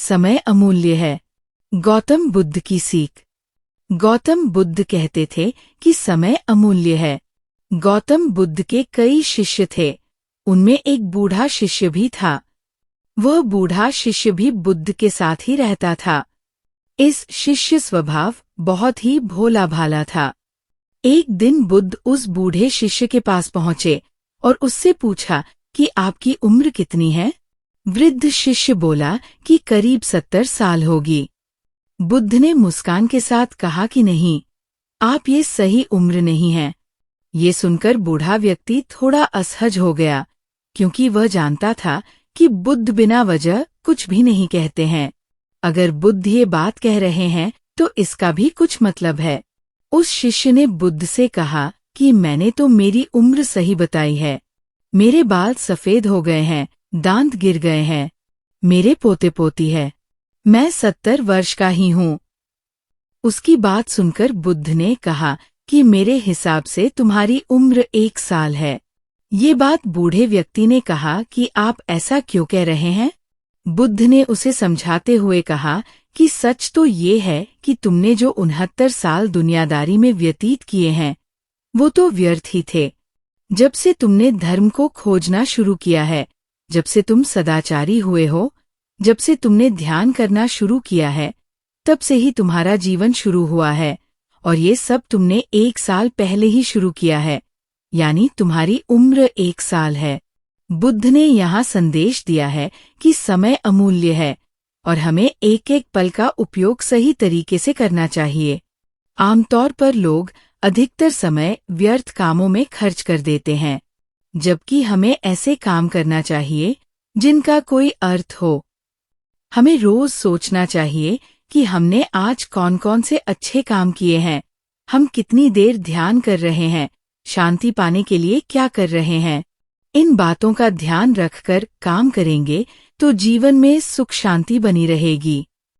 समय अमूल्य है। गौतम बुद्ध की सीख। गौतम बुद्ध कहते थे कि समय अमूल्य है। गौतम बुद्ध के कई शिष्य थे, उनमें एक बूढ़ा शिष्य भी था। वह बूढ़ा शिष्य भी बुद्ध के साथ ही रहता था। इस शिष्य स्वभाव बहुत ही भोला भाला था। एक दिन बुद्ध उस बूढ़े शिष्य के पास पहुंचे और उससे पूछा कि आपकी उम्र कितनी है? वृद्ध शिष्य बोला कि करीब 70 साल होगी। बुद्ध ने मुस्कान के साथ कहा कि नहीं, आप ये सही उम्र नहीं है। ये सुनकर बूढ़ा व्यक्ति थोड़ा असहज हो गया, क्योंकि वह जानता था कि बुद्ध बिना वजह कुछ भी नहीं कहते हैं। अगर बुद्ध ये बात कह रहे हैं तो इसका भी कुछ मतलब है। उस शिष्य ने बुद्ध से कहा कि मैंने तो मेरी उम्र सही बताई है। मेरे बाल सफेद हो गए हैं, दांत गिर गए हैं, मेरे पोते पोती है, मैं 70 वर्ष का ही हूँ। उसकी बात सुनकर बुद्ध ने कहा कि मेरे हिसाब से तुम्हारी उम्र 1 साल है। ये बात बूढ़े व्यक्ति ने कहा कि आप ऐसा क्यों कह रहे हैं? बुद्ध ने उसे समझाते हुए कहा कि सच तो ये है कि तुमने जो 69 साल दुनियादारी में व्यतीत किए हैं, वो तो व्यर्थ ही थे। जब से तुमने धर्म को खोजना शुरू किया है, जब से तुम सदाचारी हुए हो, जब से तुमने ध्यान करना शुरू किया है, तब से ही तुम्हारा जीवन शुरू हुआ है, और ये सब तुमने 1 साल पहले ही शुरू किया है, यानी तुम्हारी उम्र 1 साल है। बुद्ध ने यहाँ संदेश दिया है कि समय अमूल्य है और हमें एक एक पल का उपयोग सही तरीके से करना चाहिए। आमतौर पर लोग अधिकतर समय व्यर्थ कामों में खर्च कर देते हैं, जबकि हमें ऐसे काम करना चाहिए जिनका कोई अर्थ हो। हमें रोज सोचना चाहिए कि हमने आज कौन कौन से अच्छे काम किए हैं, हम कितनी देर ध्यान कर रहे हैं, शांति पाने के लिए क्या कर रहे हैं। इन बातों का ध्यान रखकर काम करेंगे तो जीवन में सुख शांति बनी रहेगी।